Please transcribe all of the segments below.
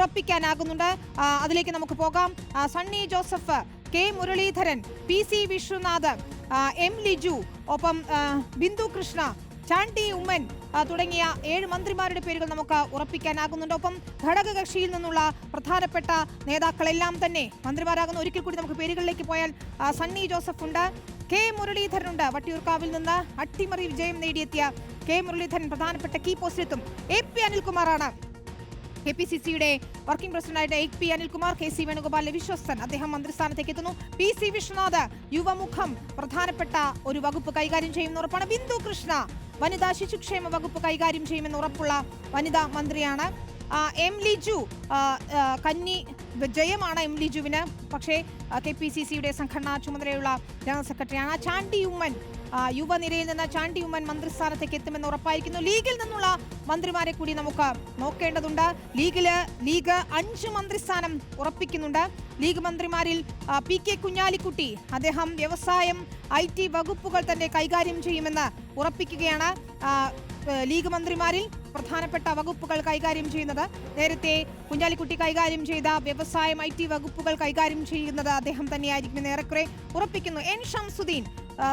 ഉറപ്പിക്കാനാകുന്നുണ്ട്. അതിലേക്ക് നമുക്ക് പോകാം. Sunny Joseph, K Muraleedharan, PC Vishwanath, M Liju, ഒപ്പം ബിന്ദു കൃഷ്ണ, ചാണ്ടി ഉമ്മൻ തുടങ്ങിയ 7 മന്ത്രിമാരുടെ പേരുകൾ നമുക്ക് ഉറപ്പിക്കാനാകുന്നുണ്ട്. ഒപ്പം ഘടകകക്ഷിയിൽ നിന്നുള്ള പ്രധാനപ്പെട്ട നേതാക്കളെല്ലാം തന്നെ മന്ത്രിമാരാകുന്ന. ഒരിക്കൽ കൂടി നമുക്ക് പേരുകളിലേക്ക് പോയാൽ സണ്ണി ജോസഫ് ഉണ്ട്, കെ മുരളീധരനുണ്ട്. വട്ടിയൂർക്കാവിൽ നിന്ന് അട്ടിമറി വിജയം നേടിയെത്തിയ കെ മുരളീധരൻ പ്രധാനപ്പെട്ട കീ പോസ്റ്റിലെത്തും. AP അനിൽകുമാറാണ് KPCCയുടെ വർക്കിംഗ് പ്രസിഡന്റായിട്ട്. AP അനിൽകുമാർ, KC വേണുഗോപാലിന്റെ വിശ്വസ്തൻ, അദ്ദേഹം മന്ത്രിസ്ഥാനത്തേക്ക് എത്തുന്നു. PC വിശ്വനാഥ്, യുവമുഖം, പ്രധാനപ്പെട്ട ഒരു വകുപ്പ് കൈകാര്യം ചെയ്യുമെന്ന് ഉറപ്പാണ്. ബിന്ദു കൃഷ്ണ, വനിതാ ശിശുക്ഷേമ വകുപ്പ് കൈകാര്യം ചെയ്യുമെന്ന് ഉറപ്പുള്ള വനിതാ മന്ത്രിയാണ്. M ലിജു, കന്നി ജയമാണ് M ലിജുവിന്, പക്ഷേ KPCCയുടെ സംഘടനാ ചുമതലയുള്ള ജനറൽ സെക്രട്ടറിയാണ്. ചാണ്ടി ഉമ്മൻ, യുവനിരയിൽ നിന്ന് ചാണ്ടി ഉമ്മൻ മന്ത്രിസ്ഥാനത്തേക്ക് എത്തുമെന്ന് ഉറപ്പായിരിക്കുന്നു. ലീഗിൽ നിന്നുള്ള മന്ത്രിമാരെ കൂടി നമുക്ക് നോക്കേണ്ടതുണ്ട്. ലീഗ് 5 മന്ത്രിസ്ഥാനം ഉറപ്പിക്കുന്നുണ്ട്. ലീഗ് മന്ത്രിമാരിൽ PK കുഞ്ഞാലിക്കുട്ടി, അദ്ദേഹം വ്യവസായം IT വകുപ്പുകൾ തന്നെ കൈകാര്യം ചെയ്യുമെന്ന് ഉറപ്പിക്കുകയാണ്. ലീഗ് മന്ത്രിമാരിൽ പ്രധാനപ്പെട്ട വകുപ്പുകൾ കൈകാര്യം ചെയ്യുന്നത്, നേരത്തെ കുഞ്ഞാലിക്കുട്ടി കൈകാര്യം ചെയ്ത വ്യവസായം IT വകുപ്പുകൾ കൈകാര്യം ചെയ്യുന്നത് അദ്ദേഹം തന്നെയായിരിക്കുമെന്ന് ഏറെക്കുറെ ഉറപ്പിക്കുന്നു. N ഷംസുദ്ദീൻ,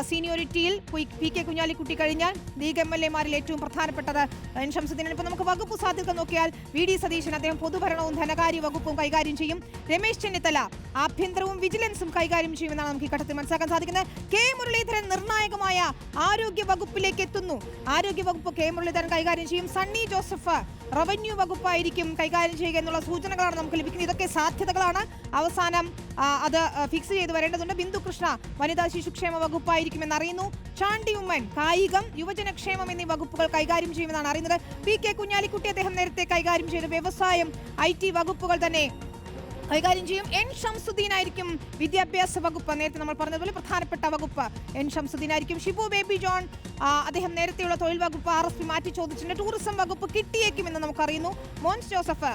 സീനിയോറിറ്റിയിൽ PK കുഞ്ഞാലിക്കുട്ടി കഴിഞ്ഞാൽ ലീഗ് MLA-മാരിൽ ഏറ്റവും പ്രധാനപ്പെട്ടത് N ഷംസുദ്ദീനാണ്. ഇപ്പോൾ നമുക്ക് വകുപ്പ് സാധ്യത നോക്കിയാൽ VD സതീശൻ, അദ്ദേഹം പൊതുഭരണവും ധനകാര്യ വകുപ്പും കൈകാര്യം ചെയ്യും. രമേശ് ചെന്നിത്തല ആഭ്യന്തരവും വിജിലൻസും കൈകാര്യം ചെയ്യുമെന്നാണ് നമുക്ക് ഈ ഘട്ടത്തിൽ മനസ്സിലാക്കാൻ സാധിക്കുന്നത്. കെ മുരളീധരൻ നിർണായകമായ ആരോഗ്യ വകുപ്പിലേക്ക് എത്തുന്നു. ആരോഗ്യ വകുപ്പ് കെ മുരളീധരൻ കൈകാര്യം ചെയ്യും. സണ്ണി ജോസഫ് റവന്യൂ വകുപ്പായിരിക്കും കൈകാര്യം ചെയ്യുക എന്നുള്ള സൂചനകളാണ് നമുക്ക് ലഭിക്കുന്നത്. ഇതൊക്കെ സാധ്യതകളാണ്. അവസാനം അത് ഫിക്സ് ചെയ്ത് വരേണ്ടതുണ്ട്. ബിന്ദു കൃഷ്ണ വനിതാ ശിശുക്ഷേമ വകുപ്പായിരിക്കുമെന്ന് അറിയുന്നു. ചാണ്ടി ഉമ്മൻ കായികം, യുവജനക്ഷേമം എന്നീ വകുപ്പുകൾ കൈകാര്യം ചെയ്യുമെന്നാണ് അറിയുന്നത്. PK കുഞ്ഞാലിക്കുട്ടി, അദ്ദേഹം നേരത്തെ കൈകാര്യം ചെയ്ത വ്യവസായം IT വകുപ്പുകൾ തന്നെ കൈകാര്യം ചെയ്യും. N ഷംസുദ്ദീൻ ആയിരിക്കും വിദ്യാഭ്യാസ വകുപ്പ്, നേരത്തെ നമ്മൾ പറഞ്ഞതുപോലെ പ്രധാനപ്പെട്ട വകുപ്പ് N ഷംസുദ്ദീൻ ആയിരിക്കും. ഷിബു ബേബി ജോൺ, അദ്ദേഹം നേരത്തെയുള്ള തൊഴിൽ വകുപ്പ് RSP മാറ്റി ചോദിച്ചിട്ടുണ്ട്. ടൂറിസം വകുപ്പ് കിട്ടിയേക്കുമെന്ന് നമുക്കറിയുന്നു. മോൻസ് ജോസഫ്,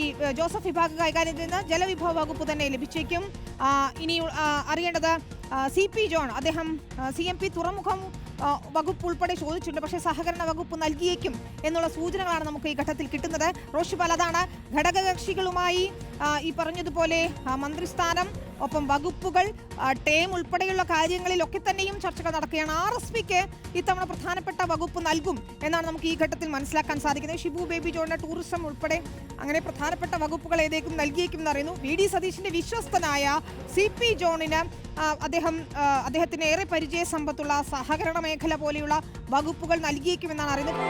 ഈ ജോസഫ് വിഭാഗം കൈകാര്യം ചെയ്യുന്ന ജലവിഭവ വകുപ്പ് തന്നെ ലഭിച്ചേക്കും. ഇനി അറിയേണ്ടത് CP ജോൺ, അദ്ദേഹം CMP തുറമുഖം വകുപ്പ് ഉൾപ്പെടെ ചോദിച്ചിട്ടുണ്ട്, പക്ഷേ സഹകരണ വകുപ്പ് നൽകിയേക്കും എന്നുള്ള സൂചനകളാണ് നമുക്ക് ഈ ഘട്ടത്തിൽ കിട്ടുന്നത്. റോഷിപാൽ, അതാണ് ഘടകകക്ഷികളുമായി ഈ പറഞ്ഞതുപോലെ മന്ത്രിസ്ഥാനം, ഒപ്പം വകുപ്പുകൾ, ടേം ഉൾപ്പെടെയുള്ള കാര്യങ്ങളിലൊക്കെ തന്നെയും ചർച്ചകൾ നടക്കുകയാണ്. RSPക്ക് ഇത്തവണ പ്രധാനപ്പെട്ട വകുപ്പ് നൽകും എന്നാണ് നമുക്ക് ഈ ഘട്ടത്തിൽ മനസ്സിലാക്കാൻ സാധിക്കുന്നത്. ഷിബു ബേബി ജോണിന് ടൂറിസം ഉൾപ്പെടെ അങ്ങനെ പ്രധാനപ്പെട്ട വകുപ്പുകൾ ഏതേക്കും നൽകിയേക്കും എന്നറിയുന്നു. VD സതീശിന്റെ വിശ്വസ്തനായ CP ജോണിന് അദ്ദേഹത്തിന് ഏറെ പരിചയ സമ്പത്തുള്ള സഹകരണ മേഖല പോലെയുള്ള വകുപ്പുകൾ നൽകിയേക്കുമെന്നാണ് അറിയുന്നത്.